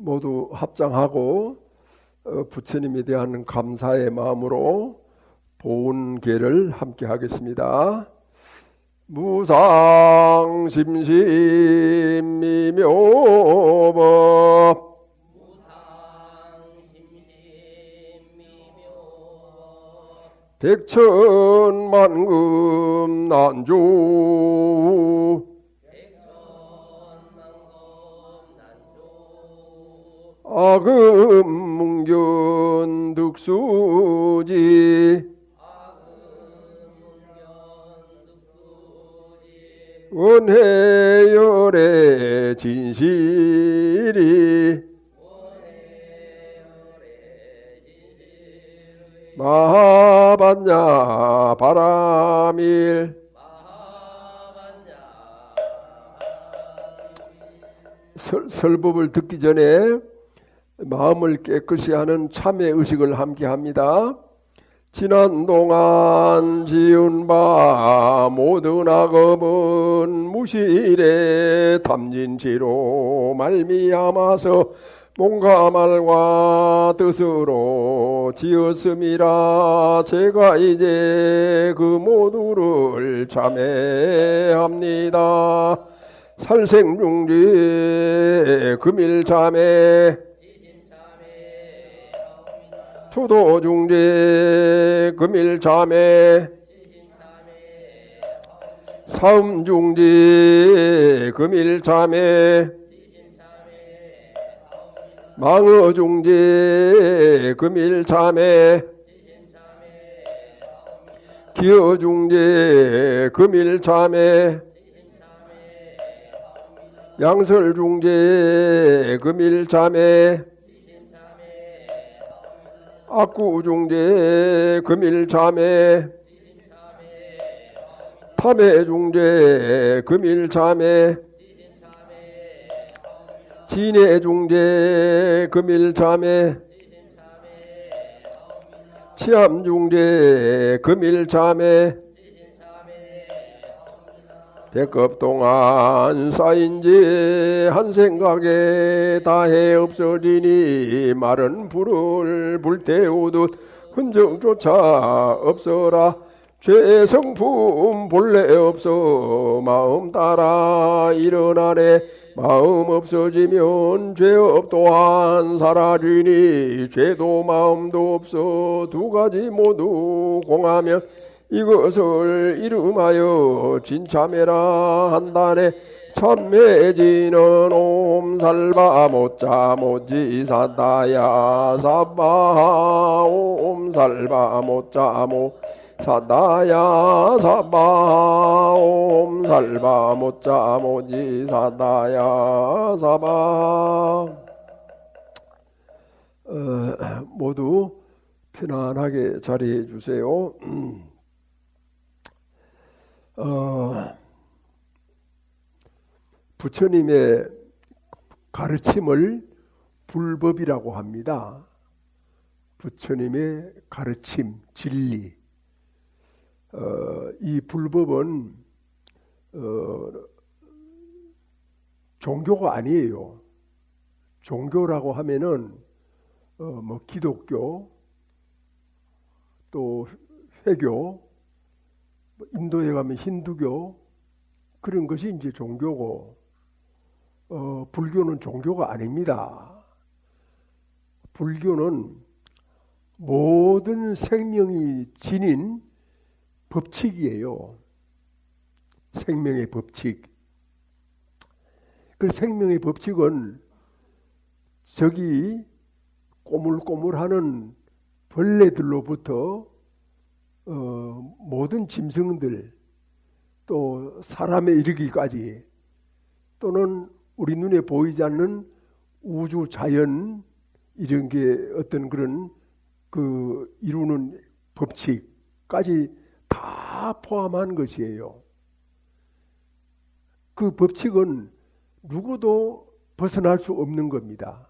모두 합장하고 부처님에 대한 감사의 마음으로 보은계를 함께 하겠습니다. 무상심심미묘법 백천만금 난조 아금문견 득수지 원해열의 진실이 마하반야 바라밀 설법을 듣기 전에 마음을 깨끗이 하는 참회 의식을 함께 합니다. 지난 동안 지은 바 모든 악업은 무실의 탐진치로 말미암아서 몸과 말과 뜻으로 지었음이라 제가 이제 그 모두를 참회합니다. 살생중지 금일참회 투도중지 금일참회 사음중지 금일참회 망어중지 금일참회 기어중지 금일참회 양설중지 금일참회 악구중제 금일참회 탐해중제 금일참회 진해중제 금일참회 치암중제 금일참회 백겁동안 쌓인지 한 생각에 다해 없어지니 마른 불을 불태우듯 흔적조차 없어라. 죄의 성품 본래 없어 마음 따라 일어나네. 마음 없어지면 죄업 또한 사라지니 죄도 마음도 없어 두 가지 모두 공하면 이것을 이름하여 진참회라 한다네. 참매지는 옴살바 못자 못지사다야 사바 옴살바 못자 모사다야 사바 옴살바 못자 모지사다야 사바. 모두 편안하게 자리해 주세요. 부처님의 가르침을 불법이라고 합니다. 부처님의 가르침, 진리. 이 불법은 종교가 아니에요. 종교라고 하면은 뭐 기독교, 또 회교, 인도에 가면 힌두교, 그런 것이 이제 종교고, 불교는 종교가 아닙니다. 불교는 모든 생명이 지닌 법칙이에요. 생명의 법칙. 그 생명의 법칙은 저기 꼬물꼬물하는 벌레들로부터 모든 짐승들, 또 사람에 이르기까지, 또는 우리 눈에 보이지 않는 우주 자연, 이런 게 어떤 그런 그 이루는 법칙까지 다 포함한 것이에요. 그 법칙은 누구도 벗어날 수 없는 겁니다.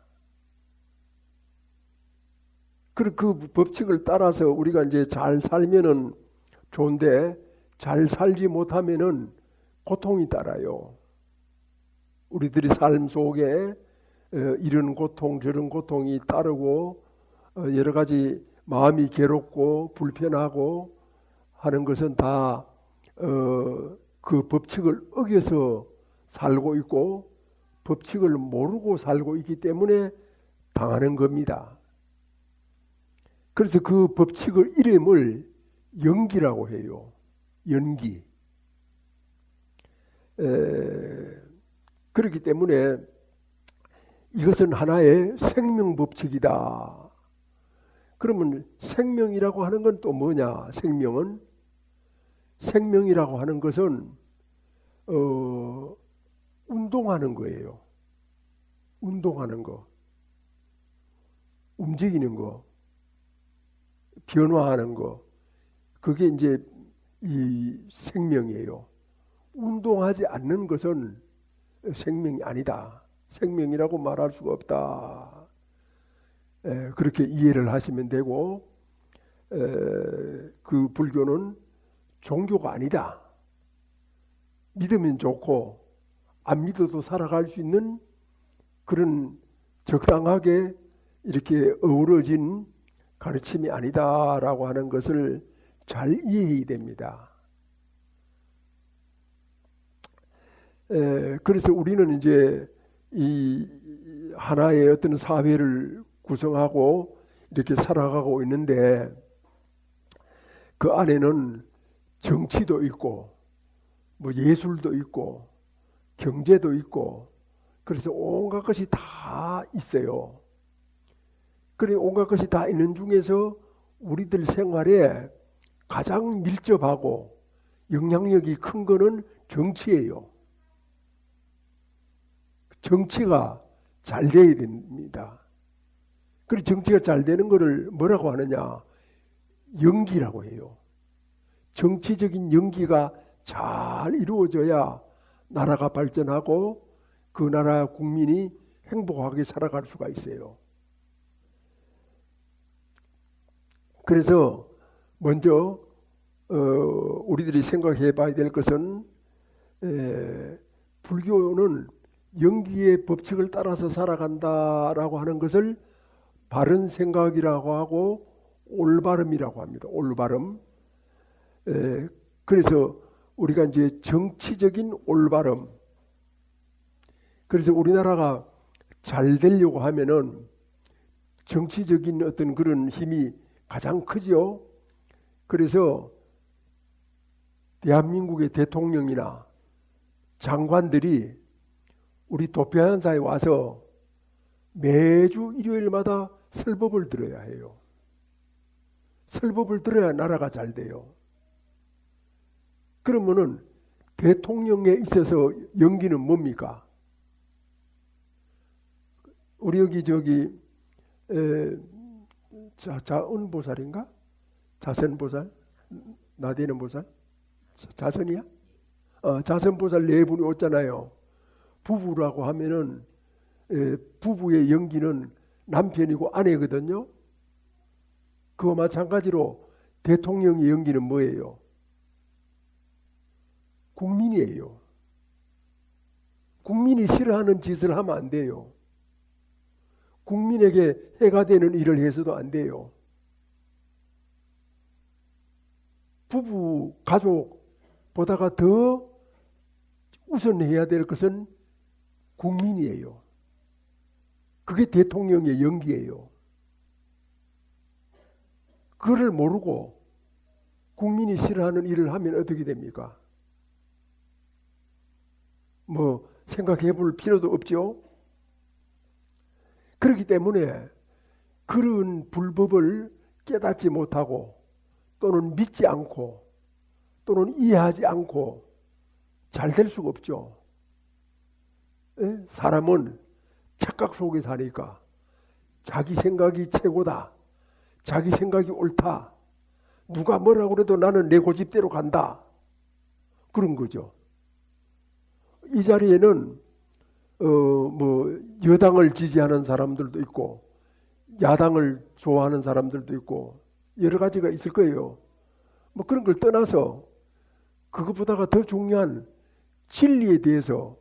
그 법칙을 따라서 우리가 이제 잘 살면은 좋은데, 잘 살지 못하면은 고통이 따라요. 우리들이 삶 속에 이런 고통 저런 고통이 따르고 여러 가지 마음이 괴롭고 불편하고 하는 것은 다 그 법칙을 어겨서 살고 있고 법칙을 모르고 살고 있기 때문에 당하는 겁니다. 그래서 그 법칙의 이름을 연기라고 해요. 연기. 그렇기 때문에 이것은 하나의 생명 법칙이다. 그러면 생명이라고 하는 건 또 뭐냐? 생명이라고 하는 것은 운동하는 거예요. 운동하는 거, 움직이는 거, 변화하는 거, 그게 이제 이 생명이에요. 운동하지 않는 것은 생명이 아니다. 생명이라고 말할 수가 없다. 그렇게 이해를 하시면 되고, 그 불교는 종교가 아니다. 믿으면 좋고 안 믿어도 살아갈 수 있는 그런 적당하게 이렇게 어우러진 가르침이 아니다라고 하는 것을 잘 이해해야 됩니다. 그래서 우리는 이제 이 하나의 어떤 사회를 구성하고 이렇게 살아가고 있는데 그 안에는 정치도 있고 뭐 예술도 있고 경제도 있고 그래서 온갖 것이 다 있어요. 그래 온갖 것이 다 있는 중에서 우리들 생활에 가장 밀접하고 영향력이 큰 거는 정치예요. 정치가 잘 돼야 됩니다. 그리고 정치가 잘 되는 거를 뭐라고 하느냐? 연기라고 해요. 정치적인 연기가 잘 이루어져야 나라가 발전하고 그 나라 국민이 행복하게 살아갈 수가 있어요. 그래서 먼저 우리들이 생각해 봐야 될 것은 불교는 연기의 법칙을 따라서 살아간다라고 하는 것을 바른 생각이라고 하고 올바름이라고 합니다. 올바름. 그래서 우리가 이제 정치적인 올바름. 그래서 우리나라가 잘 되려고 하면은 정치적인 어떤 그런 힘이 가장 크죠. 그래서 대한민국의 대통령이나 장관들이 우리 도피한사에 와서 매주 일요일마다 설법을 들어야 해요. 설법을 들어야 나라가 잘 돼요. 그러면은 대통령에 있어서 연기는 뭡니까? 우리 여기 저기 자은보살인가? 자선보살? 나대는 보살? 자선이야? 자선보살 네 분이 왔잖아요. 부부라고 하면은 부부의 연기는 남편이고 아내거든요. 그와 마찬가지로 대통령의 연기는 뭐예요? 국민이에요. 국민이 싫어하는 짓을 하면 안 돼요. 국민에게 해가 되는 일을 해서도 안 돼요. 부부, 가족보다가 더 우선해야 될 것은 국민이에요. 그게 대통령의 연기예요. 그걸 모르고 국민이 싫어하는 일을 하면 어떻게 됩니까? 뭐 생각해 볼 필요도 없죠. 그렇기 때문에 그런 불법을 깨닫지 못하고 또는 믿지 않고 또는 이해하지 않고 잘 될 수가 없죠. 사람은 착각 속에 사니까 자기 생각이 최고다. 자기 생각이 옳다. 누가 뭐라고 그래도 나는 내 고집대로 간다. 그런 거죠. 이 자리에는 뭐 여당을 지지하는 사람들도 있고 야당을 좋아하는 사람들도 있고 여러 가지가 있을 거예요. 뭐 그런 걸 떠나서 그것보다가 더 중요한 진리에 대해서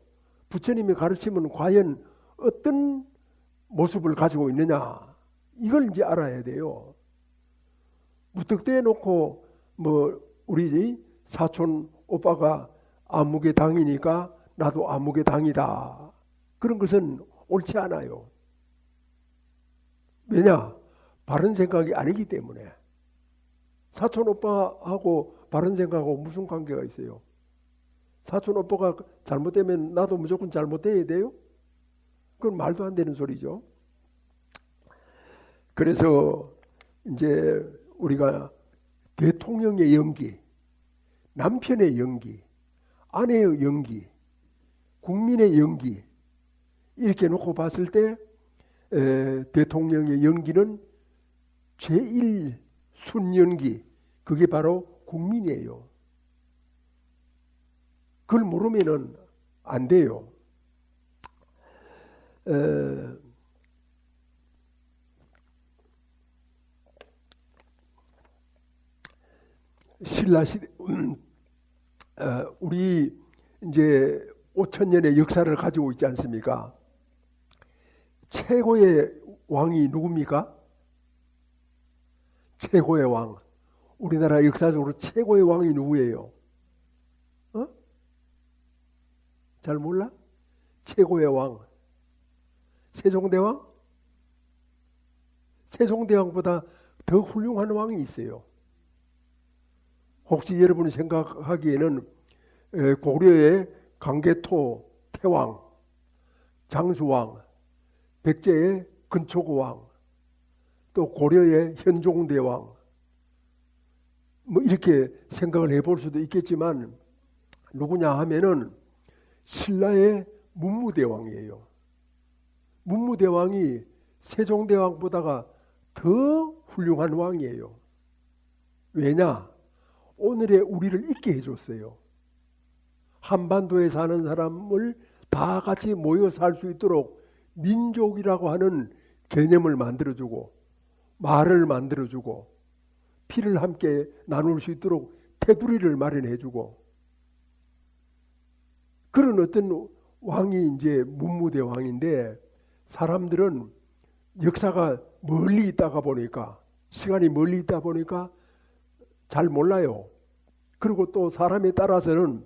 부처님의 가르침은 과연 어떤 모습을 가지고 있느냐, 이걸 이제 알아야 돼요. 무턱대해 놓고 뭐 우리 사촌 오빠가 아무개 당이니까 나도 아무개 당이다, 그런 것은 옳지 않아요. 왜냐? 바른 생각이 아니기 때문에. 사촌 오빠하고 바른 생각하고 무슨 관계가 있어요? 사촌 오빠가 잘못되면 나도 무조건 잘못돼야 돼요? 그건 말도 안 되는 소리죠. 그래서 이제 우리가 대통령의 연기, 남편의 연기, 아내의 연기, 국민의 연기, 이렇게 놓고 봤을 때 대통령의 연기는 제1순연기, 그게 바로 국민이에요. 그걸 모르면은 안 돼요. 신라 시대, 우리 이제 5,000년의 역사를 가지고 있지 않습니까? 최고의 왕이 누굽니까? 최고의 왕. 우리나라 역사적으로 최고의 왕이 누구예요? 잘 몰라? 최고의 왕. 세종대왕? 세종대왕보다 더 훌륭한 왕이 있어요. 혹시 여러분이 생각하기에는 고려의 강개토 태왕, 장수왕, 백제의 근초고왕, 또 고려의 현종대왕, 뭐 이렇게 생각을 해볼 수도 있겠지만 누구냐 하면은 신라의 문무대왕이에요. 문무대왕이 세종대왕보다가 더 훌륭한 왕이에요. 왜냐? 오늘의 우리를 있게 해줬어요. 한반도에 사는 사람을 다 같이 모여 살 수 있도록 민족이라고 하는 개념을 만들어주고, 말을 만들어주고, 피를 함께 나눌 수 있도록 테두리를 마련해주고, 그런 어떤 왕이 이제 문무대왕인데, 사람들은 역사가 멀리 있다가 보니까, 시간이 멀리 있다 보니까 잘 몰라요. 그리고 또 사람에 따라서는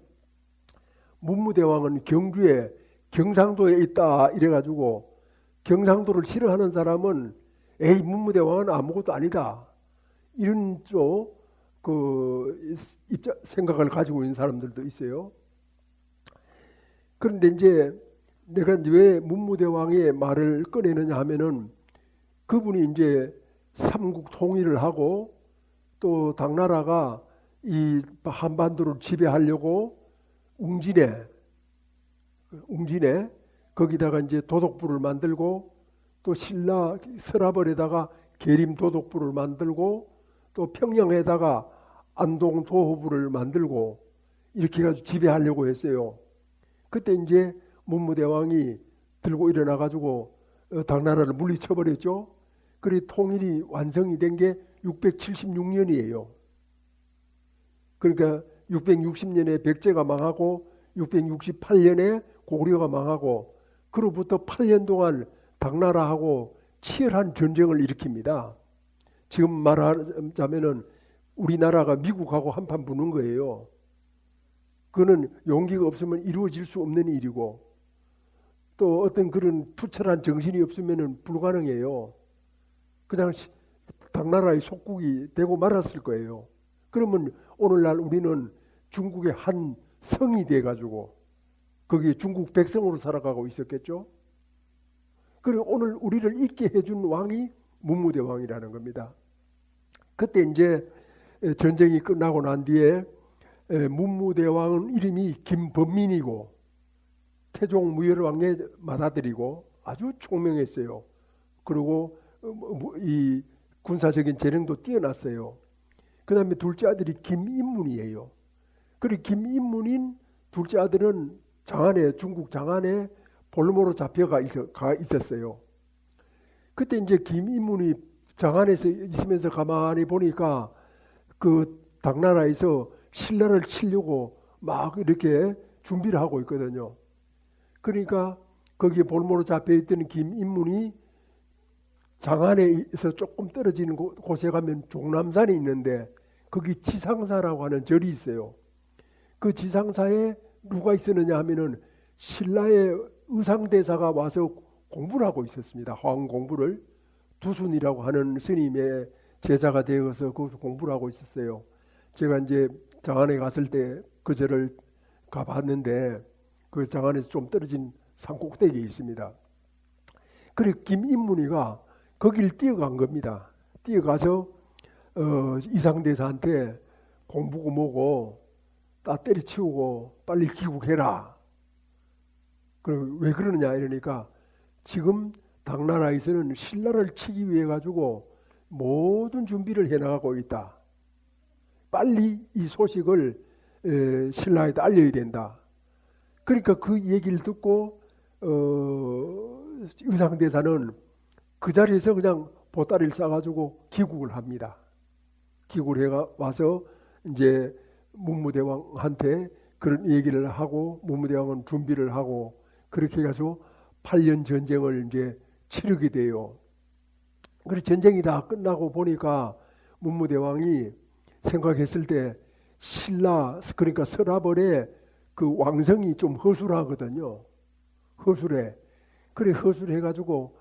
문무대왕은 경주에 경상도에 있다 이래가지고 경상도를 싫어하는 사람은 에이 문무대왕은 아무것도 아니다, 이런 쪽 그 생각을 가지고 있는 사람들도 있어요. 그런데 이제 내가 왜 문무대왕의 말을 꺼내느냐 하면은 그분이 이제 삼국 통일을 하고 또 당나라가 이 한반도를 지배하려고 웅진에 거기다가 이제 도독부를 만들고 또 신라 서라벌에다가 계림 도독부를 만들고 또 평양에다가 안동 도호부를 만들고 이렇게 해가지고 지배하려고 했어요. 그때 이제 문무대왕이 들고 일어나 가지고 당나라를 물리쳐버렸죠. 그리 통일이 완성이 된 게 676년이에요. 그러니까 660년에 백제가 망하고 668년에 고구려가 망하고 그로부터 8년 동안 당나라하고 치열한 전쟁을 일으킵니다. 지금 말하자면은 우리나라가 미국하고 한판 붙는 거예요. 그거는 용기가 없으면 이루어질 수 없는 일이고 또 어떤 그런 투철한 정신이 없으면은 불가능해요. 그냥 당나라의 속국이 되고 말았을 거예요. 그러면 오늘날 우리는 중국의 한 성이 돼가지고 거기에 중국 백성으로 살아가고 있었겠죠. 그리고 오늘 우리를 있게 해준 왕이 문무대왕이라는 겁니다. 그때 이제 전쟁이 끝나고 난 뒤에 문무대왕은 이름이 김범민이고 태종 무열왕의 맏아들이고 아주 총명했어요. 그리고 이 군사적인 재능도 뛰어났어요. 그 다음에 둘째 아들이 김인문이에요. 그리고 김인문인 둘째 아들은 장안에, 중국 장안에 볼모로 잡혀가 있었어요. 그때 이제 김인문이 장안에서 있으면서 가만히 보니까 그 당나라에서 신라를 치려고 막 이렇게 준비를 하고 있거든요. 그러니까 거기에 볼모로 잡혀있던 김인문이 장안에서 조금 떨어지는 곳에 가면 종남산이 있는데 거기 지상사라고 하는 절이 있어요. 그 지상사에 누가 있었느냐 하면은 신라의 의상대사가 와서 공부를 하고 있었습니다. 화엄 공부를. 두순이라고 하는 스님의 제자가 되어서 거기서 공부를 하고 있었어요. 제가 이제 장안에 갔을 때 그 절을 가봤는데 그 장안에서 좀 떨어진 산꼭대기에 있습니다. 그리고 김인문이가 거기를 뛰어간 겁니다. 뛰어가서 이상대사한테 공부고 뭐고 다 때려치우고 빨리 귀국해라. 그럼 왜 그러느냐 이러니까 지금 당나라에서는 신라를 치기 위해 가지고 모든 준비를 해나가고 있다. 빨리 이 소식을 신라에다 알려야 된다. 그러니까 그 얘기를 듣고 의상대사는 그 자리에서 그냥 보따리를 싸가지고 귀국을 합니다. 귀국을 해 와서 이제 문무대왕한테 그런 얘기를 하고 문무대왕은 준비를 하고 그렇게 해서 8년 전쟁을 이제 치르게 돼요. 그래서 전쟁이 다 끝나고 보니까 문무대왕이 생각했을 때 신라 그러니까 서라벌의 그 왕성이 좀 허술하거든요. 허술해. 그래 허술해가지고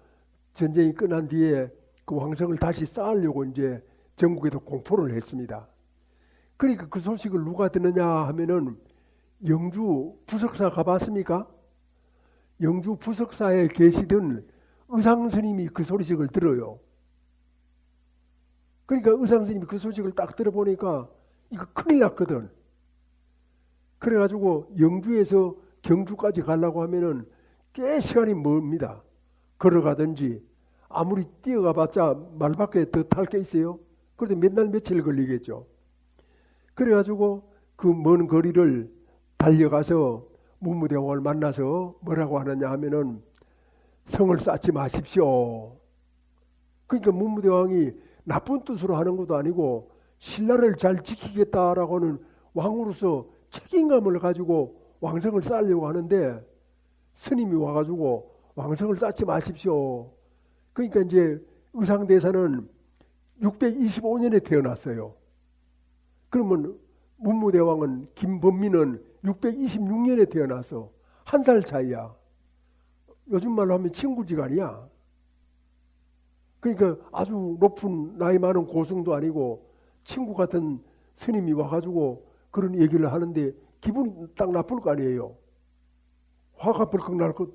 전쟁이 끝난 뒤에 그 왕성을 다시 쌓으려고 이제 전국에도 공포를 했습니다. 그러니까 그 소식을 누가 듣느냐 하면은 영주 부석사 가봤습니까? 영주 부석사에 계시던 의상스님이 그 소식을 들어요. 그러니까 의상스님이 그 소식을 딱 들어보니까 이거 큰일 났거든. 그래가지고 영주에서 경주까지 가려고 하면은 꽤 시간이 멉니다. 걸어가든지 아무리 뛰어가봤자 말밖에 더 탈 게 있어요. 그래도 몇 날 며칠 걸리겠죠. 그래가지고 그 먼 거리를 달려가서 문무대왕을 만나서 뭐라고 하느냐 하면은 성을 쌓지 마십시오. 그러니까 문무대왕이 나쁜 뜻으로 하는 것도 아니고 신라를 잘 지키겠다라고는 왕으로서 책임감을 가지고 왕성을 쌓으려고 하는데 스님이 와가지고 왕성을 쌓지 마십시오. 그러니까 이제 의상대사는 625년에 태어났어요. 그러면 문무대왕은 김범민은 626년에 태어나서 한 살 차이야. 요즘 말로 하면 친구지간이야. 그러니까 아주 높은 나이 많은 고승도 아니고 친구 같은 스님이 와가지고 그런 얘기를 하는데 기분이 딱 나쁠 거 아니에요. 화가 벌컥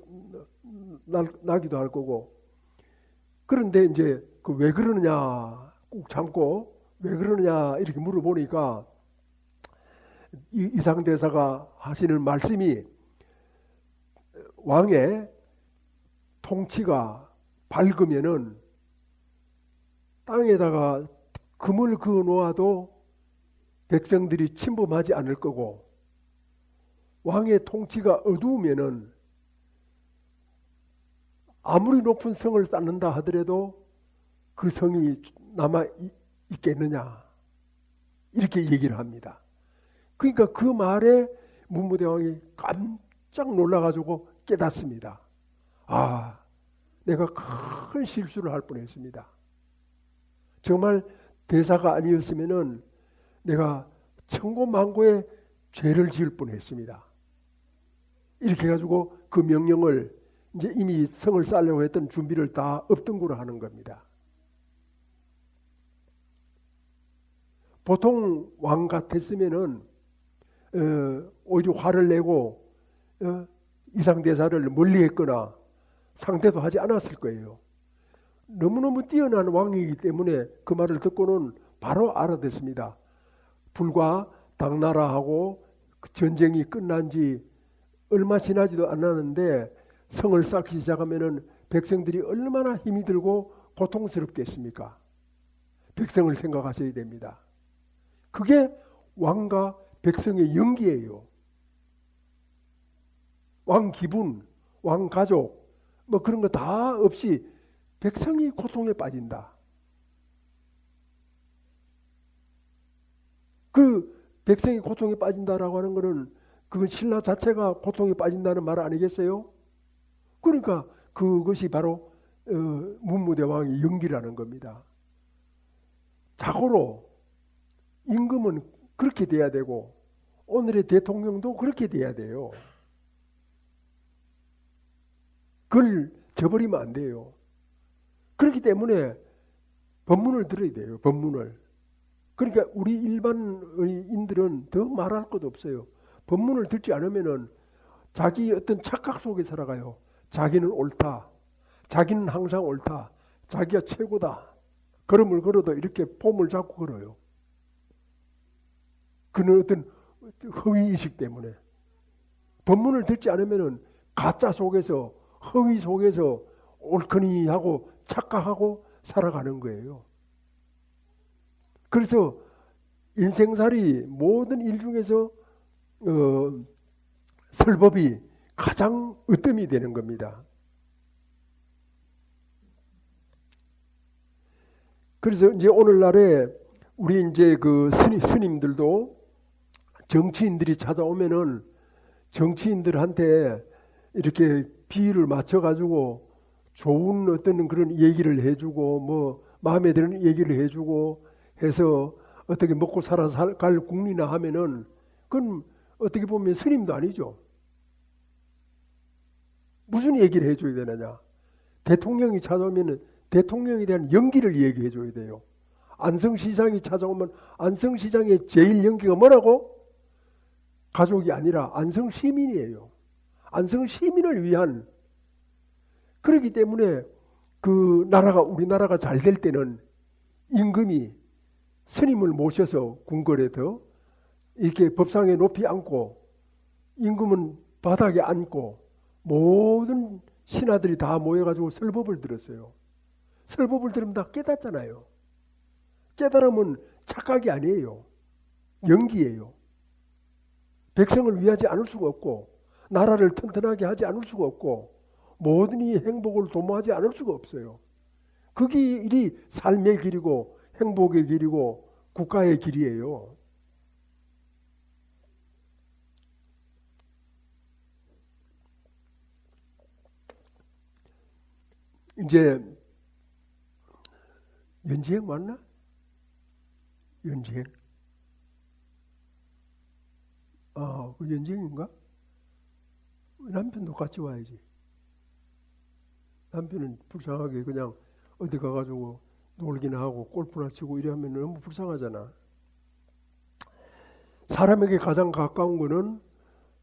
나기도 할 거고. 그런데 이제 그 왜 그러느냐 꼭 참고 왜 그러느냐 이렇게 물어보니까 이상대사가 하시는 말씀이 왕의 통치가 밝으면은 땅에다가 금을 그어 놓아도 백성들이 침범하지 않을 거고 왕의 통치가 어두우면은 아무리 높은 성을 쌓는다 하더라도 그 성이 남아 있겠느냐 이렇게 얘기를 합니다. 그러니까 그 말에 문무대왕이 깜짝 놀라가지고 깨닫습니다. 아, 내가 큰 실수를 할 뻔했습니다. 정말 대사가 아니었으면은 내가 천고만고의 죄를 지을 뻔했습니다. 이렇게 해가지고 그 명령을 이제 이미 성을 쌓으려고 했던 준비를 다 엎등구로 하는 겁니다. 보통 왕 같았으면은 오히려 화를 내고 이상대사를 멀리했거나 상대도 하지 않았을 거예요. 너무너무 뛰어난 왕이기 때문에 그 말을 듣고는 바로 알아듣습니다. 불과 당나라하고 전쟁이 끝난 지 얼마 지나지도 않았는데 성을 쌓기 시작하면은 백성들이 얼마나 힘이 들고 고통스럽겠습니까? 백성을 생각하셔야 됩니다. 그게 왕과 백성의 연기예요. 왕 기분, 왕 가족 뭐 그런 거 다 없이 백성이 고통에 빠진다. 그 백성이 고통에 빠진다라고 하는 것은 그건 신라 자체가 고통에 빠진다는 말 아니겠어요? 그러니까 그것이 바로 문무대왕이 연기라는 겁니다. 자고로 임금은 그렇게 돼야 되고 오늘의 대통령도 그렇게 돼야 돼요. 그걸 저버리면 안 돼요. 그렇기 때문에 법문을 들어야 돼요. 법문을. 그러니까 우리 일반인들은 더 말할 것도 없어요. 법문을 듣지 않으면은 자기 어떤 착각 속에 살아가요. 자기는 옳다. 자기는 항상 옳다. 자기가 최고다. 걸음을 걸어도 이렇게 폼을 잡고 걸어요. 그는 어떤 허위의식 때문에. 법문을 듣지 않으면은 가짜 속에서 허위 속에서 옳거니 하고 착각하고 살아가는 거예요. 그래서 인생살이 모든 일 중에서 설법이 가장 으뜸이 되는 겁니다. 그래서 이제 오늘날에 우리 이제 그 스님들도 정치인들이 찾아오면은 정치인들한테 이렇게 비유를 맞춰가지고 좋은 어떤 그런 얘기를 해주고 뭐 마음에 드는 얘기를 해주고 해서 어떻게 먹고 살아서 갈 국리나 하면은 그건 어떻게 보면 스님도 아니죠. 무슨 얘기를 해줘야 되느냐. 대통령이 찾아오면은 대통령에 대한 연기를 얘기해 줘야 돼요. 안성시장이 찾아오면 안성시장의 제일 연기가 뭐라고? 가족이 아니라 안성시민이에요. 안성시민을 위한. 그렇기 때문에 그 나라가 우리나라가 잘 될 때는 임금이 스님을 모셔서 궁궐에서 이렇게 법상에 높이 앉고 임금은 바닥에 앉고 모든 신하들이 다 모여가지고 설법을 들었어요. 설법을 들으면 다 깨닫잖아요. 깨달으면 착각이 아니에요. 연기예요. 백성을 위하지 않을 수가 없고 나라를 튼튼하게 하지 않을 수가 없고 모든 이 행복을 도모하지 않을 수가 없어요. 그 길이 삶의 길이고 행복의 길이고 국가의 길이에요. 이제 연지행 맞나? 연지행? 그 연지행인가? 남편도 같이 와야지. 남편은 불쌍하게 그냥 어디 가가지고 놀기나 하고 골프나 치고 이래 하면 너무 불쌍하잖아. 사람에게 가장 가까운 거는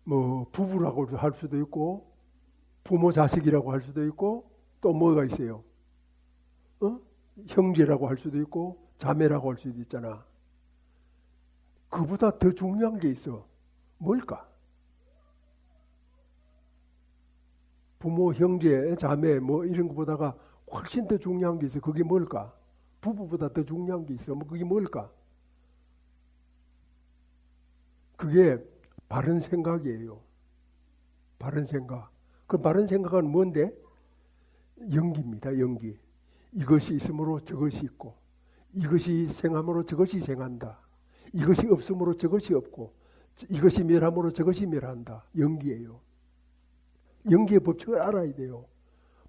뭐 부부라고 할 수도 있고 부모 자식이라고 할 수도 있고 또 뭐가 있어요? 형제라고 할 수도 있고 자매라고 할 수도 있잖아. 그보다 더 중요한 게 있어. 뭘까? 부모, 형제, 자매 뭐 이런 것보다가 훨씬 더 중요한 게 있어. 그게 뭘까? 부부보다 더 중요한 게 있어. 뭐 그게 뭘까? 그게 바른 생각이에요. 바른 생각. 그 바른 생각은 뭔데? 연기입니다. 연기. 이것이 있으므로 저것이 있고 이것이 생함으로 저것이 생한다. 이것이 없으므로 저것이 없고 이것이 멸함으로 저것이 멸한다. 연기예요. 연기의 법칙을 알아야 돼요.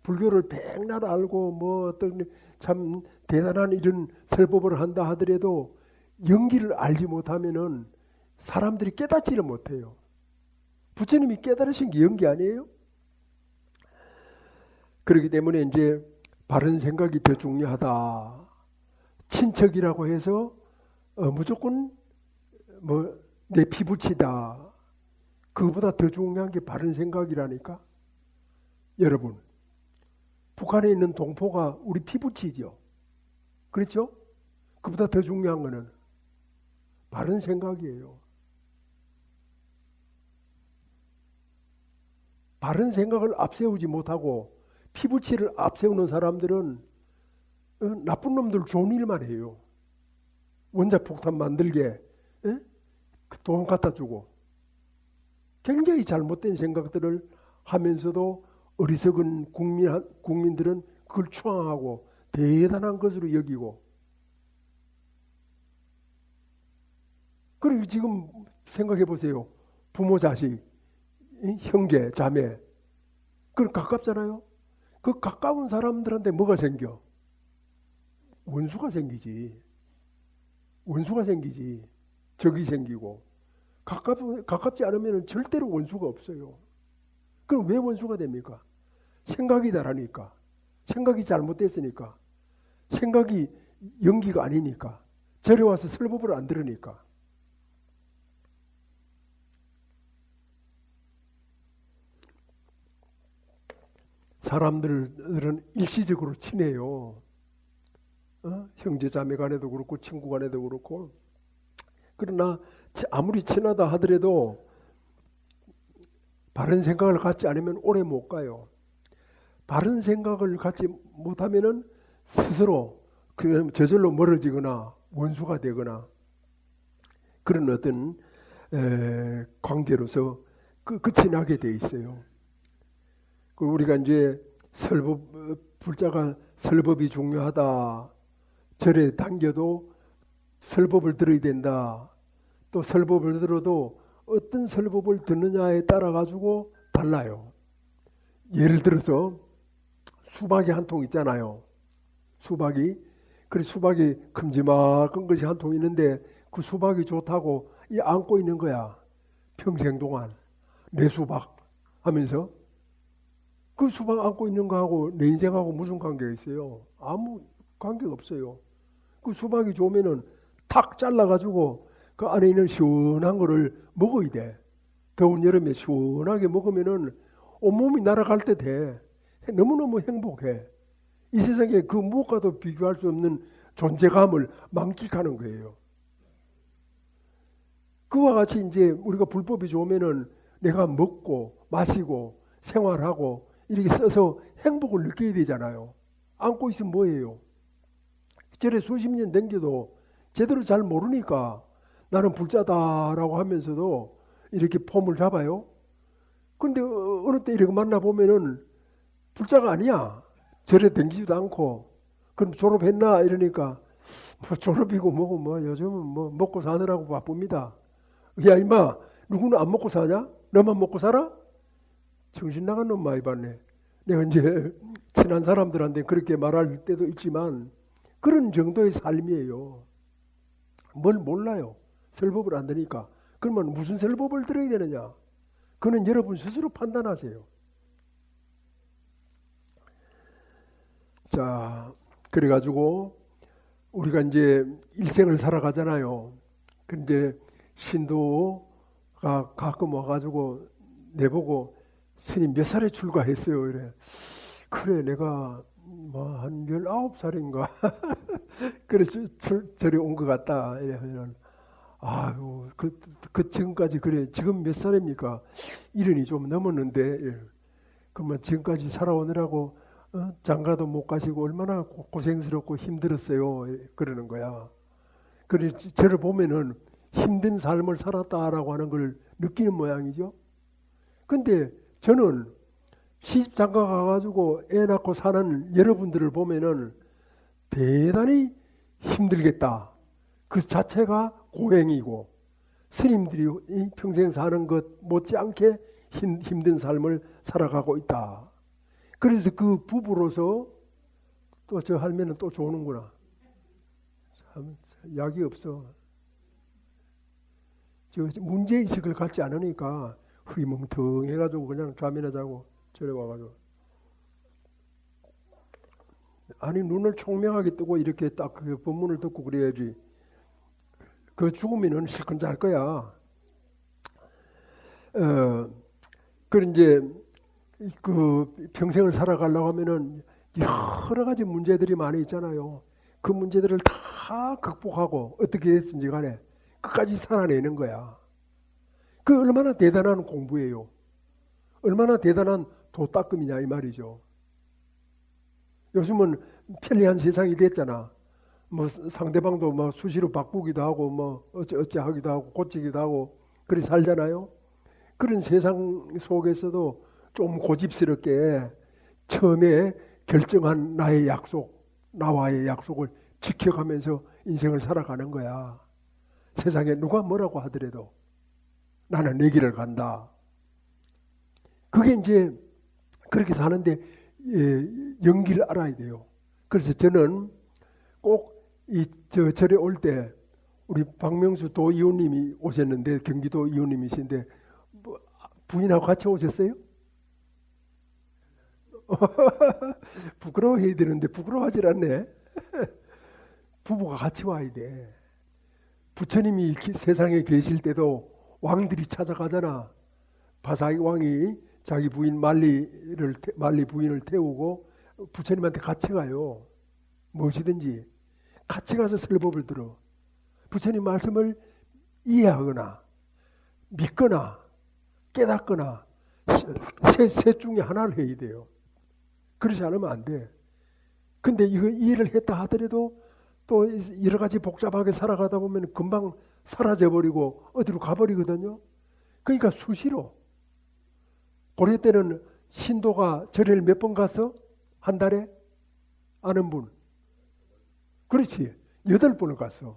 불교를 백날 알고 뭐 어떤 참 대단한 이런 설법을 한다 하더라도 연기를 알지 못하면은 사람들이 깨닫지를 못해요. 부처님이 깨달으신 게 연기 아니에요? 그렇기 때문에 이제 바른 생각이 더 중요하다. 친척이라고 해서 무조건 뭐 내 피부치다. 그거보다 더 중요한 게 바른 생각이라니까. 여러분, 북한에 있는 동포가 우리 피부치죠. 그렇죠? 그보다 더 중요한 거는 바른 생각이에요. 바른 생각을 앞세우지 못하고 피부치를 앞세우는 사람들은 나쁜 놈들 좋은 일만 해요. 원자폭탄 만들게 돈 갖다 주고 굉장히 잘못된 생각들을 하면서도 어리석은 국민들은 그걸 추앙하고 대단한 것으로 여기고 그리고 지금 생각해 보세요. 부모 자식 형제 자매 그건 가깝잖아요. 그 가까운 사람들한테 뭐가 생겨? 원수가 생기지. 원수가 생기지. 적이 생기고. 가깝지 않으면 절대로 원수가 없어요. 그럼 왜 원수가 됩니까? 생각이 다르니까. 생각이 잘못됐으니까. 생각이 연기가 아니니까. 절에 와서 설법을 안 들으니까. 사람들은 일시적으로 친해요. 형제 자매 간에도 그렇고 친구 간에도 그렇고. 그러나 아무리 친하다 하더라도 바른 생각을 갖지 않으면 오래 못 가요. 바른 생각을 갖지 못하면은 스스로 저절로 멀어지거나 원수가 되거나 그런 어떤 관계로서 끝이 나게 돼 있어요. 우리가 이제 불자가 설법이 중요하다. 절에 당겨도 설법을 들어야 된다. 또 설법을 들어도 어떤 설법을 듣느냐에 따라 가지고 달라요. 예를 들어서 수박이 한 통 있잖아요. 수박이. 그래서 수박이 큼지막한 것이 한 통 있는데 그 수박이 좋다고 안고 있는 거야. 평생 동안. 내 수박 하면서. 그 수박 안고 있는 거하고 내 인생하고 무슨 관계가 있어요? 아무 관계가 없어요. 그 수박이 좋으면은 탁 잘라가지고 그 안에 있는 시원한 거를 먹어야 돼. 더운 여름에 시원하게 먹으면은 온몸이 날아갈 때 돼. 너무너무 행복해. 이 세상에 그 무엇과도 비교할 수 없는 존재감을 만끽하는 거예요. 그와 같이 이제 우리가 불법이 좋으면은 내가 먹고 마시고 생활하고 이렇게 써서 행복을 느껴야 되잖아요. 안고 있으면 뭐예요? 절에 수십 년 댕겨도 제대로 잘 모르니까 나는 불자다라고 하면서도 이렇게 폼을 잡아요. 근데 어느 때 이렇게 만나보면은 불자가 아니야. 절에 댕기지도 않고. 그럼 졸업했나? 이러니까 뭐 졸업이고 뭐고 뭐 요즘은 뭐 먹고 사느라고 바쁩니다. 야 임마 누구는 안 먹고 사냐? 너만 먹고 살아? 정신 나간 놈 많이 봤네. 내가 이제 친한 사람들한테 그렇게 말할 때도 있지만 그런 정도의 삶이에요. 뭘 몰라요. 설법을 안 되니까. 그러면 무슨 설법을 들어야 되느냐? 그는 여러분 스스로 판단하세요. 자, 그래가지고 우리가 이제 일생을 살아가잖아요. 근데 신도가 가끔 와가지고 내보고 스님 몇 살에 출가했어요? 이래. 그래 내가 뭐 한 19살인가 그래서 절에 온 것 같다. 이러면 아유 그 지금까지 그래 지금 몇 살입니까? 70이 좀 넘었는데 이래. 그러면 지금까지 살아오느라고 장가도 못 가시고 얼마나 고생스럽고 힘들었어요. 그러는 거야. 그래 저를 보면은 힘든 삶을 살았다라고 하는 걸 느끼는 모양이죠. 근데 저는 시집 장가 가가지고 애 낳고 사는 여러분들을 보면은 대단히 힘들겠다. 그 자체가 고행이고 스님들이 평생 사는 것 못지않게 힘든 삶을 살아가고 있다. 그래서 그 부부로서 또 저 할매는 또 조는구나. 참 약이 없어. 저 문제의식을 갖지 않으니까 흐리멍텅해가지고 그냥 잠이나 자고 저래 와가지고 아니 눈을 총명하게 뜨고 이렇게 딱 그 법문을 듣고 그래야지. 그 죽으면은 실컷 잘 거야. 그 이제 그 평생을 살아가려고 하면은 여러 가지 문제들이 많이 있잖아요. 그 문제들을 다 극복하고 어떻게 됐든지 간에 끝까지 살아내는 거야. 그 얼마나 대단한 공부예요. 얼마나 대단한 도닦음이냐 이 말이죠. 요즘은 편리한 세상이 됐잖아. 뭐 상대방도 뭐 수시로 바꾸기도 하고 뭐 어째 하기도 하고 고치기도 하고 그렇게 살잖아요. 그런 세상 속에서도 좀 고집스럽게 처음에 결정한 나의 약속, 나와의 약속을 지켜가면서 인생을 살아가는 거야. 세상에 누가 뭐라고 하더라도 나는 내 길을 간다. 그게 이제 그렇게 사는데 연기를 알아야 돼요. 그래서 저는 꼭 이 절에 올 때 우리 박명수 도의원님이 오셨는데, 경기도 의원님이신데 뭐 부인하고 같이 오셨어요? 부끄러워해야 되는데 부끄러워하질 않네. 부부가 같이 와야 돼. 부처님이 세상에 계실 때도 왕들이 찾아가잖아. 바사기 왕이 자기 부인 말리 부인을 태우고 부처님한테 같이 가요. 무엇이든지 같이 가서 설법을 들어. 부처님 말씀을 이해하거나 믿거나 깨닫거나 셋 중에 하나를 해야 돼요. 그렇지 않으면 안 돼. 근데 이거 이해를 했다 하더라도 또 여러 가지 복잡하게 살아가다 보면 금방 사라져버리고 어디로 가버리거든요. 그러니까 수시로. 고려 때는 신도가 절에를 몇 번 갔어? 한 달에? 아는 분? 그렇지. 8번을 갔어.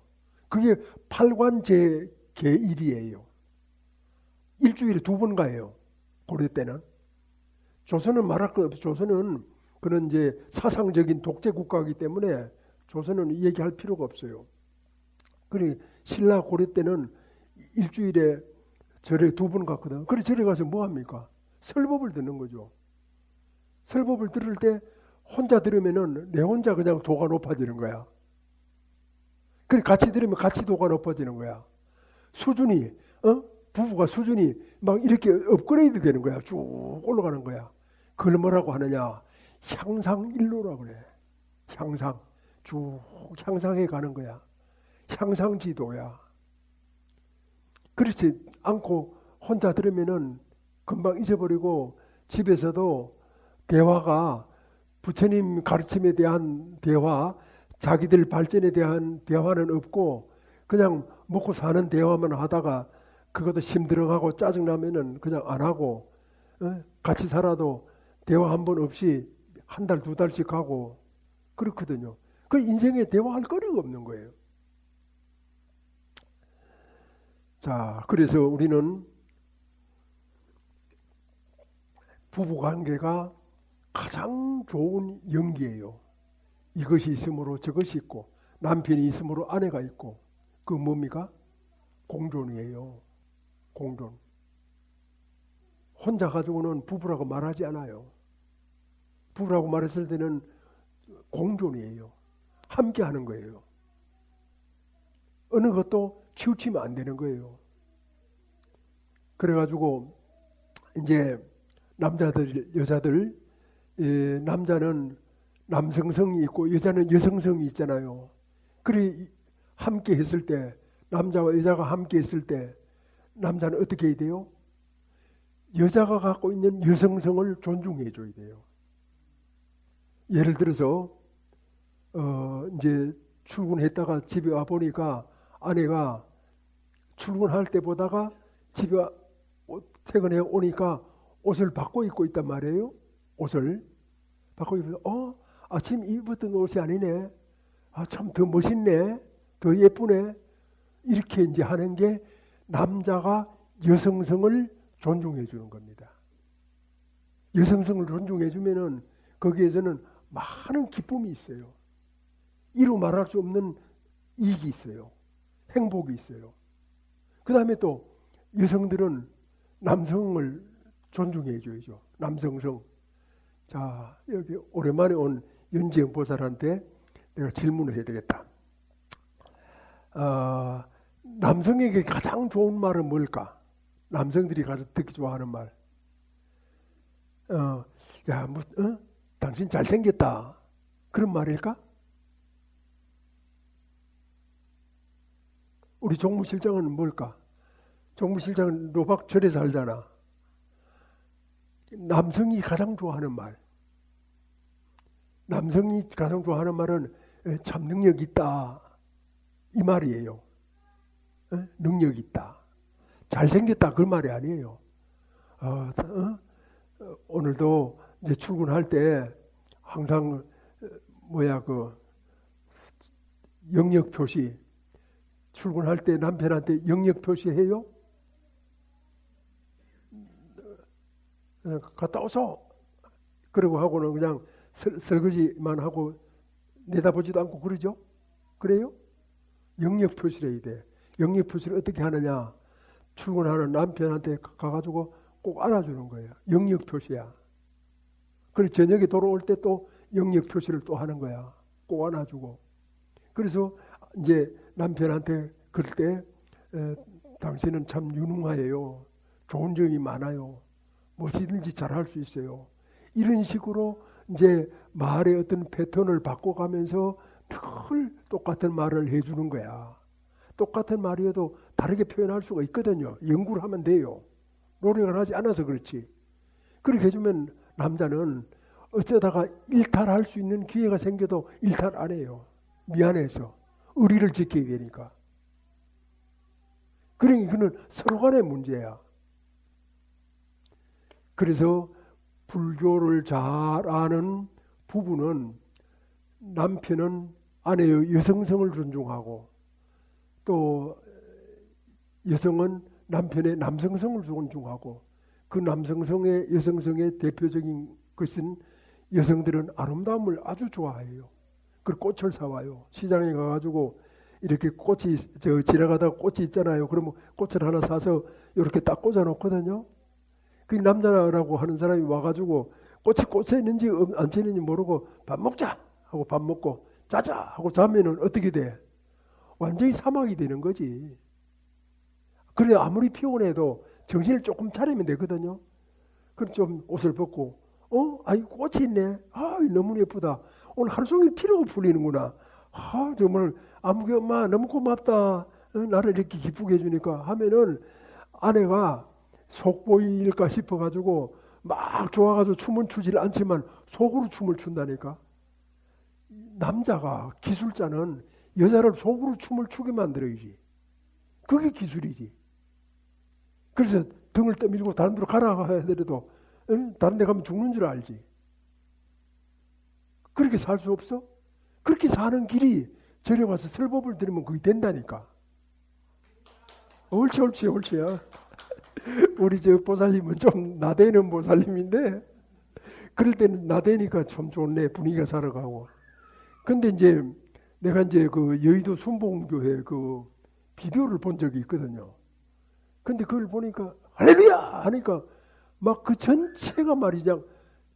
그게 팔관제계일이에요. 일주일에 2번 가요. 고려 때는. 조선은 말할 것 없어. 조선은 그런 이제 사상적인 독재 국가이기 때문에 조선은 얘기할 필요가 없어요. 그래 신라 고려 때는 일주일에 절에 2번 갔거든. 그래 절에 가서 뭐 합니까? 설법을 듣는 거죠. 설법을 들을 때 혼자 들으면은 내 혼자 그냥 도가 높아지는 거야. 그래 같이 들으면 같이 도가 높아지는 거야. 수준이 부부가 수준이 막 이렇게 업그레이드 되는 거야. 쭉 올라가는 거야. 그걸 뭐라고 하느냐? 향상일로라고 그래. 향상. 쭉 향상해 가는 거야. 향상지도야. 그렇지 않고 혼자 들으면은 금방 잊어버리고 집에서도 대화가 부처님 가르침에 대한 대화, 자기들 발전에 대한 대화는 없고 그냥 먹고 사는 대화만 하다가 그것도 힘들어하고 짜증나면은 그냥 안 하고 같이 살아도 대화 한 번 없이 한 달, 2달씩 하고 그렇거든요. 그 인생에 대화할 거리가 없는 거예요. 자, 그래서 우리는 부부관계가 가장 좋은 연기예요. 이것이 있으므로 저것이 있고 남편이 있으므로 아내가 있고 그 뭡니까? 공존이에요. 공존. 혼자 가지고는 부부라고 말하지 않아요. 부부라고 말했을 때는 공존이에요. 함께 하는 거예요. 어느 것도 치우치면 안 되는 거예요. 그래가지고 이제 남자들, 여자들, 남자는 남성성이 있고 여자는 여성성이 있잖아요. 그래 함께 했을 때 남자와 여자가 함께 했을 때 남자는 어떻게 해야 돼요? 여자가 갖고 있는 여성성을 존중해 줘야 돼요. 예를 들어서 이제 출근했다가 집에 와 보니까 아내가 출근할 때 보다가 집에 퇴근해 오니까 옷을 바꿔 입고 있단 말이에요. 옷을 바꿔 입어서 아침 입었던 옷이 아니네. 참 더 멋있네. 더 예쁘네. 이렇게 이제 하는 게 남자가 여성성을 존중해 주는 겁니다. 여성성을 존중해 주면은 거기에서는 많은 기쁨이 있어요. 이루 말할 수 없는 이익이 있어요. 행복이 있어요. 그 다음에 또 여성들은 남성을 존중해 줘야죠. 남성성. 자, 여기 오랜만에 온 윤지영 보살한테 내가 질문을 해야 되겠다. 남성에게 가장 좋은 말은 뭘까? 남성들이 가서 듣기 좋아하는 말. 당신 잘생겼다. 그런 말일까? 우리 종무실장은 뭘까? 종무실장은 노박절에 살잖아. 남성이 가장 좋아하는 말. 남성이 가장 좋아하는 말은 참 능력 있다. 이 말이에요. 능력 있다. 잘생겼다. 그 말이 아니에요. 오늘도 이제 출근할 때 항상 영역 표시 출근할 때 남편한테 영역 표시해요? 갔다 오소. 그러고 하고는 그냥 설거지만 하고 내다보지도 않고 그러죠? 그래요? 영역 표시를 해야 돼. 영역 표시를 어떻게 하느냐? 출근하는 남편한테 가가지고 꼭 안아주는 거예요. 영역 표시야. 그리고 저녁에 돌아올 때 또 영역 표시를 또 하는 거야. 꼭 안아주고. 그래서 이제 남편한테 그럴 때 당신은 참 유능하예요. 좋은 점이 많아요. 무엇이든지 잘할 수 있어요. 이런 식으로 이제 말의 어떤 패턴을 바꿔가면서 늘 똑같은 말을 해주는 거야. 똑같은 말이어도 다르게 표현할 수가 있거든요. 연구를 하면 돼요. 노력을 하지 않아서 그렇지. 그렇게 해주면 남자는 어쩌다가 일탈할 수 있는 기회가 생겨도 일탈 안 해요. 미안해서. 의리를 지키기 위해니까. 그러니 그는 서로 간의 문제야. 그래서 불교를 잘 아는 부부는 남편은 아내의 여성성을 존중하고 또 여성은 남편의 남성성을 존중하고 그 남성성의 여성성의 대표적인 것은 여성들은 아름다움을 아주 좋아해요. 그 꽃을 사와요. 시장에 가가지고 이렇게 꽃이 지나가다가 꽃이 있잖아요. 그러면 꽃을 하나 사서 이렇게 딱 꽂아 놓거든요. 그 남자라고 하는 사람이 와가지고 꽃이 꽂혀 있는지 안 꽂히는지 모르고 밥 먹자 하고 밥 먹고 자자 하고 자면은 어떻게 돼? 완전히 사막이 되는 거지. 그래 아무리 피곤해도 정신을 조금 차리면 되거든요. 그럼 좀 옷을 벗고 아이 꽃이 있네. 아 너무 예쁘다. 오늘 하루 종일 피로가 풀리는구나. 아 정말 아무개 엄마 너무 고맙다. 나를 이렇게 기쁘게 해주니까 하면은 아내가 속보일까 싶어가지고 막 좋아가지고 춤은 추질 않지만 속으로 춤을 춘다니까. 남자가 기술자는 여자를 속으로 춤을 추게 만들어야지. 그게 기술이지. 그래서 등을 떠밀고 다른 데로 가라 하더라도 다른 데 가면 죽는 줄 알지. 그렇게 살 수 없어? 그렇게 사는 길이 절에 와서 설법을 들으면 그게 된다니까. 옳지 옳지 옳지야. 우리 저 보살님은 좀 나대는 보살님인데 그럴 때는 나대니까 참 좋네. 분위기가 살아가고. 근데 이제 내가 이제 그 여의도 순복음교회 그 비디오를 본 적이 있거든요. 근데 그걸 보니까 할렐루야 하니까 막 그 전체가 말이죠.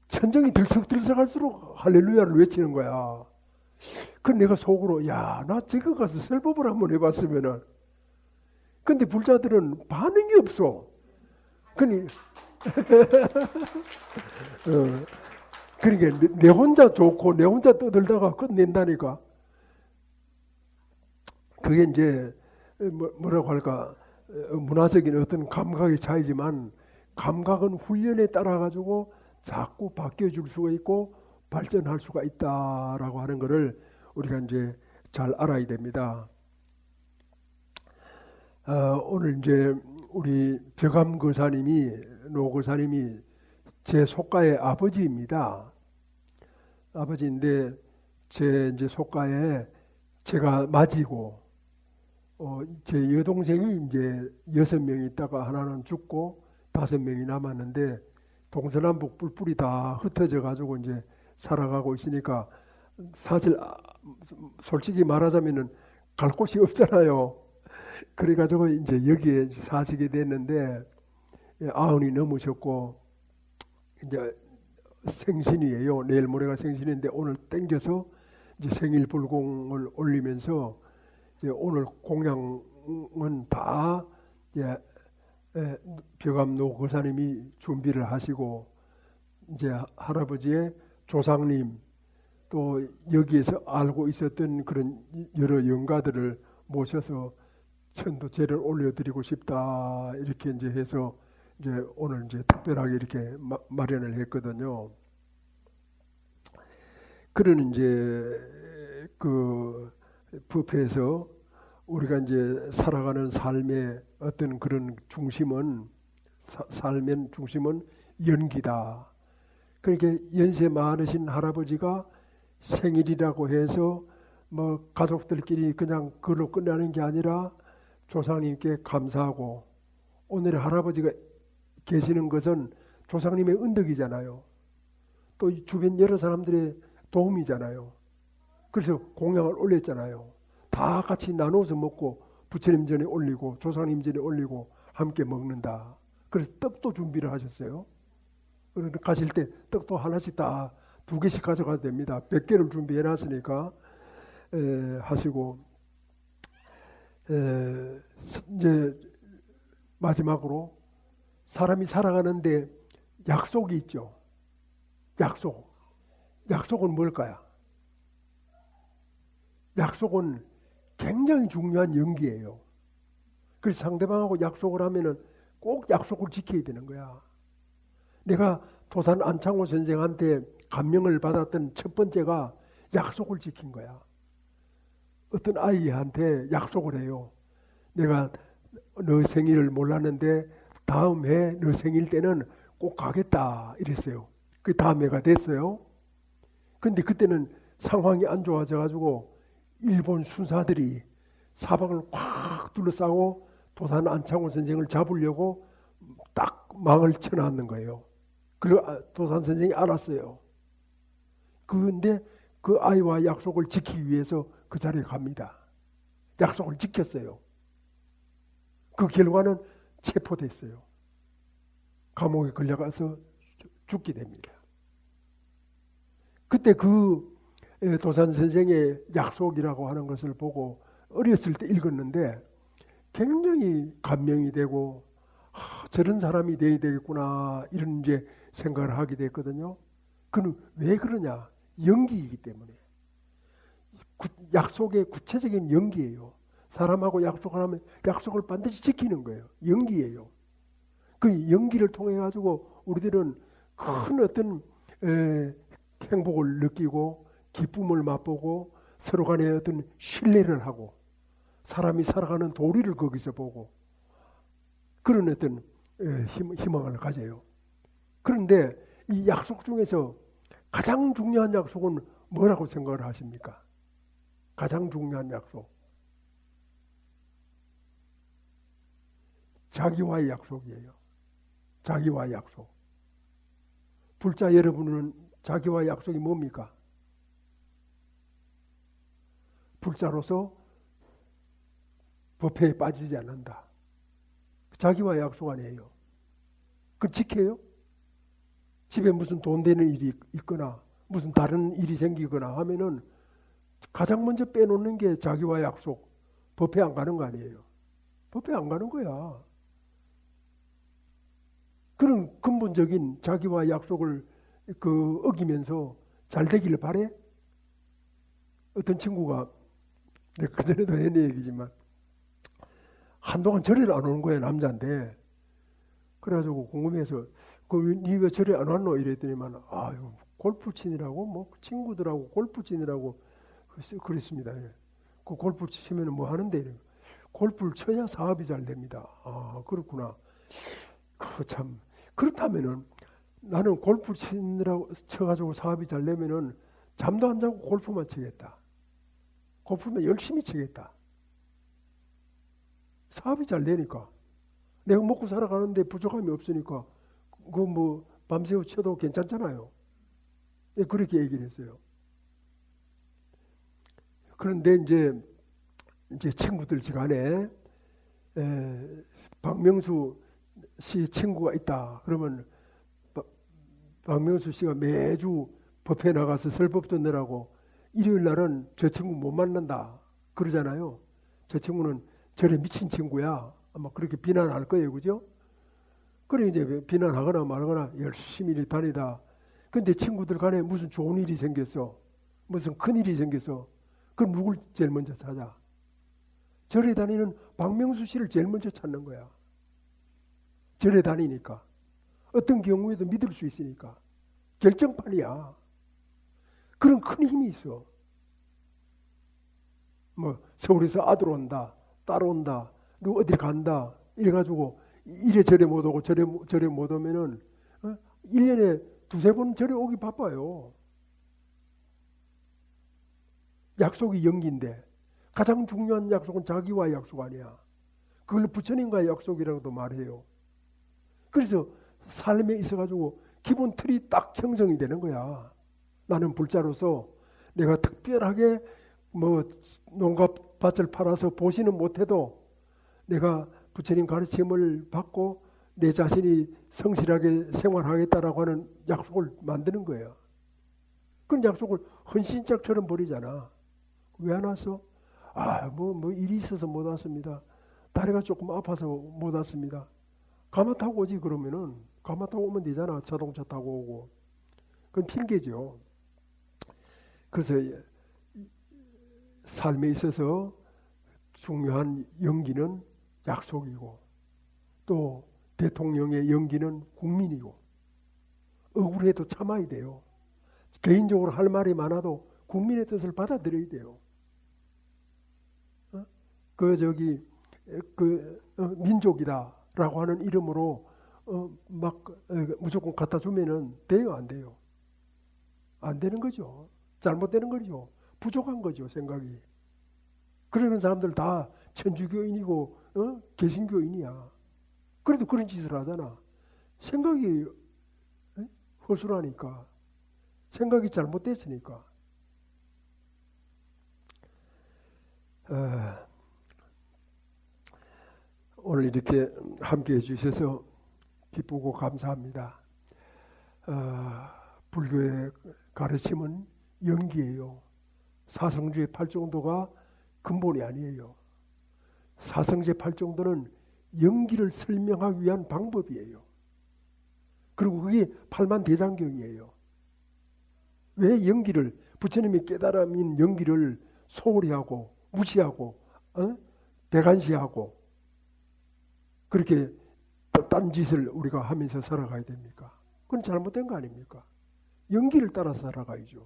천정이 들썩들썩할수록 할렐루야를 외치는 거야. 그래서 내가 속으로 야, 나 저거 가서 설법을 한번 해봤으면은. 근데 불자들은 반응이 없어. 그러니까 내 혼자 좋고 내 혼자 떠들다가 끝낸다니까. 그게 이제 뭐라고 할까 문화적인 어떤 감각의 차이지만 감각은 훈련에 따라 가지고 자꾸 바뀌어줄 수가 있고 발전할 수가 있다라고 하는 것을 우리가 이제 잘 알아야 됩니다. 오늘 이제 우리 벽암 거사님이 노 거사님이 제 속가의 아버지입니다. 아버지인데 제 이제 속가에 제가 맞이고 제 여동생이 이제 6명이 있다가 하나는 죽고 5명이 남았는데 동서남북 뿔뿔이 다 흩어져 가지고 이제 살아가고 있으니까 사실 솔직히 말하자면은 갈 곳이 없잖아요. 그래가지고 이제 여기에 사시게 됐는데 90이 넘으셨고 이제 생신이에요. 내일 모레가 생신인데 오늘 땡겨서 이제 생일 불공을 올리면서 이제 오늘 공양은 다 이제 벽암노 거사님이 준비를 하시고 이제 할아버지의 조상님 또 여기에서 알고 있었던 그런 여러 영가들을 모셔서 천도제를 올려드리고 싶다 이렇게 이제 해서 이제 오늘 이제 특별하게 이렇게 마련을 했거든요. 그런 이제 그 법회에서 우리가 이제 살아가는 삶의 어떤 그런 중심은 삶의 중심은 연기다. 그렇게 연세 많으신 할아버지가 생일이라고 해서 뭐 가족들끼리 그냥 그걸로 끝나는 게 아니라 조상님께 감사하고 오늘 할아버지가 계시는 것은 조상님의 은덕이잖아요. 또 주변 여러 사람들의 도움이잖아요. 그래서 공양을 올렸잖아요. 다 같이 나눠서 먹고 부처님 전에 올리고 조상님 전에 올리고 함께 먹는다. 그래서 떡도 준비를 하셨어요. 그래서 가실 때 떡도 하나씩 다 2개씩 가져가도 됩니다. 100개를 준비해 놨으니까 하시고 이제 마지막으로 사람이 살아가는데 약속이 있죠. 약속은 뭘까요? 약속은 굉장히 중요한 연기예요. 그래서 상대방하고 약속을 하면은 꼭 약속을 지켜야 되는 거야. 내가 도산 안창호 선생한테 감명을 받았던 첫 번째가 약속을 지킨 거야. 어떤 아이한테 약속을 해요. 내가 너 생일을 몰랐는데 다음 해 너 생일 때는 꼭 가겠다 이랬어요. 그 다음 해가 됐어요. 근데 그때는 상황이 안 좋아져 가지고 일본 순사들이 사방을 꽉 둘러싸고 도산 안창호 선생을 잡으려고 딱 망을 쳐놨는 거예요. 그리고 도산 선생이 알았어요. 그런데 그 아이와 약속을 지키기 위해서 그 자리에 갑니다. 약속을 지켰어요. 그 결과는 체포됐어요. 감옥에 걸려가서 죽게 됩니다. 그때 그 도산 선생의 약속이라고 하는 것을 보고 어렸을 때 읽었는데 굉장히 감명이 되고 저런 사람이 돼야 되겠구나 이런 이제 생각을 하게 됐거든요. 그는 왜 그러냐? 연기이기 때문에. 약속의 구체적인 연기예요. 사람하고 약속을 하면 약속을 반드시 지키는 거예요. 연기예요. 그 연기를 통해 가지고 우리들은 큰 어떤 행복을 느끼고 기쁨을 맛보고 서로 간에 어떤 신뢰를 하고 사람이 살아가는 도리를 거기서 보고 그런 어떤 희망을 가져요. 그런데 이 약속 중에서 가장 중요한 약속은 뭐라고 생각을 하십니까? 가장 중요한 약속. 자기와의 약속이에요. 자기와의 약속. 불자 여러분은 자기와의 약속이 뭡니까? 불자로서 법회에 빠지지 않는다. 자기와의 약속 아니에요. 그 지켜요? 집에 무슨 돈 되는 일이 있거나 무슨 다른 일이 생기거나 하면은 가장 먼저 빼놓는 게 자기와의 약속. 법회 안 가는 거 아니에요. 법회 안 가는 거야. 그런 근본적인 자기와의 약속을 어기면서 잘 되기를 바래? 어떤 친구가 내가 그전에도 했는 얘기지만 한동안 절에를 안 오는 거야, 남자인데. 그래가지고 궁금해서 니 왜 절에 안 왔노? 이랬더니만 아유 골프 치느라고 뭐 친구들하고 골프 치느라고 그랬습니다. 그 골프 치면은 뭐 하는데 골프를 쳐야 사업이 잘 됩니다. 아 그렇구나. 참 그렇다면은 나는 골프 쳐가지고 사업이 잘 되면은 잠도 안 자고 골프만 치겠다. 골프만 열심히 치겠다. 사업이 잘 되니까 내가 먹고 살아가는데 부족함이 없으니까 그 뭐 밤새워 쳐도 괜찮잖아요. 네, 그렇게 얘기를 했어요. 그런데 이제 친구들 시간에 박명수 씨 친구가 있다. 그러면 박명수 씨가 매주 법회 나가서 설법 듣느라고 일요일 날은 저 친구 못 만난다 그러잖아요. 저 친구는 저래 미친 친구야. 아마 그렇게 비난할 거예요, 그죠? 그래 이제 비난하거나 말거나 열심히 다니다. 근데 친구들 간에 무슨 좋은 일이 생겼어, 무슨 큰 일이 생겼어. 그럼 누굴 제일 먼저 찾아? 절에 다니는 박명수 씨를 제일 먼저 찾는 거야. 절에 다니니까 어떤 경우에도 믿을 수 있으니까 결정판이야. 그런 큰 힘이 있어. 뭐 서울에서 아들 온다, 딸 온다, 누구 어디 간다 이래가지고 이래저래 못 오고 저래 못 오면은 1년에 2-3번 절에 오기 바빠요. 약속이 연기인데 가장 중요한 약속은 자기와의 약속 아니야. 그걸 부처님과의 약속이라고도 말해요. 그래서 삶에 있어가지고 기본 틀이 딱 형성이 되는 거야. 나는 불자로서 내가 특별하게 뭐 농가밭을 팔아서 보지는 못해도 내가 부처님 가르침을 받고 내 자신이 성실하게 생활하겠다라고 하는 약속을 만드는 거예요. 그런 약속을 헌신짝처럼 버리잖아. 왜 안 왔어? 뭐 일이 있어서 못 왔습니다. 다리가 조금 아파서 못 왔습니다. 가마 타고 오지. 그러면은 가마 타고 오면 되잖아. 자동차 타고 오고. 그건 핑계죠. 그래서 삶에 있어서 중요한 연기는 약속이고, 또 대통령의 연기는 국민이고, 억울해도 참아야 돼요. 개인적으로 할 말이 많아도 국민의 뜻을 받아들여야 돼요. 민족이다라고 하는 이름으로 무조건 갖다 주면은 돼요, 안 돼요? 안 되는 거죠. 잘못되는 거죠. 부족한 거죠, 생각이. 그러는 사람들 다 천주교인이고 개신교인이야. 그래도 그런 짓을 하잖아. 생각이 허술하니까. 생각이 잘못됐으니까. 오늘 이렇게 함께 해주셔서 기쁘고 감사합니다. 불교의 가르침은 연기예요. 사성제 팔정도가 근본이 아니에요. 사성제 팔정도는 연기를 설명하기 위한 방법이에요. 그리고 그게 팔만대장경이에요. 왜 연기를, 부처님이 깨달음인 연기를 소홀히 하고 무시하고 대간시하고 그렇게 딴 짓을 우리가 하면서 살아가야 됩니까? 그건 잘못된 거 아닙니까? 연기를 따라서 살아가야죠.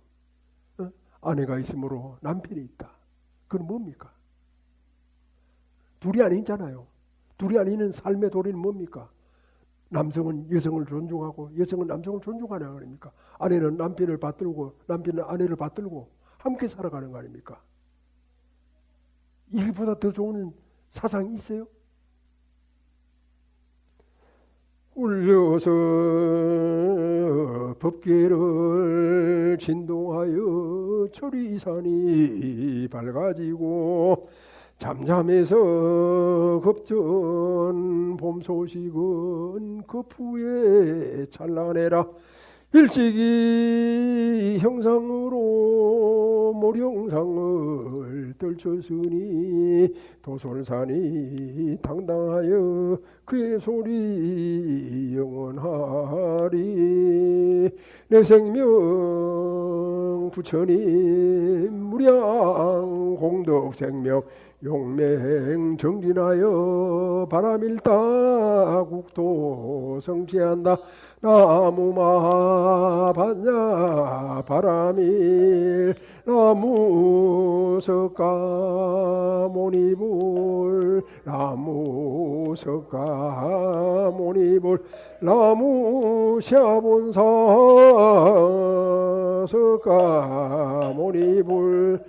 아내가 있으므로 남편이 있다. 그건 뭡니까? 둘이 아니잖아요. 둘이 아니는 삶의 도리는 뭡니까? 남성은 여성을 존중하고 여성은 남성을 존중하는 거 아닙니까? 아내는 남편을 받들고 남편은 아내를 받들고 함께 살아가는 거 아닙니까? 이보다 더 좋은 사상이 있어요? 울려서 법계를 진동하여 철이산이 밝아지고 잠잠해서 급전 봄 소식은 급후에 찬란해라. 일찍이 형상으로 모령상을 떨쳤으니 도솔산이 당당하여 그의 소리 영원하리. 내 생명 부처님 무량 공덕 생명 용맹 정진하여 바람일다 국토 성취한다. 나무마 반야 바람일 나무 석가 모니불 나무 석가 모니불 나무 샤본사 석가 모니불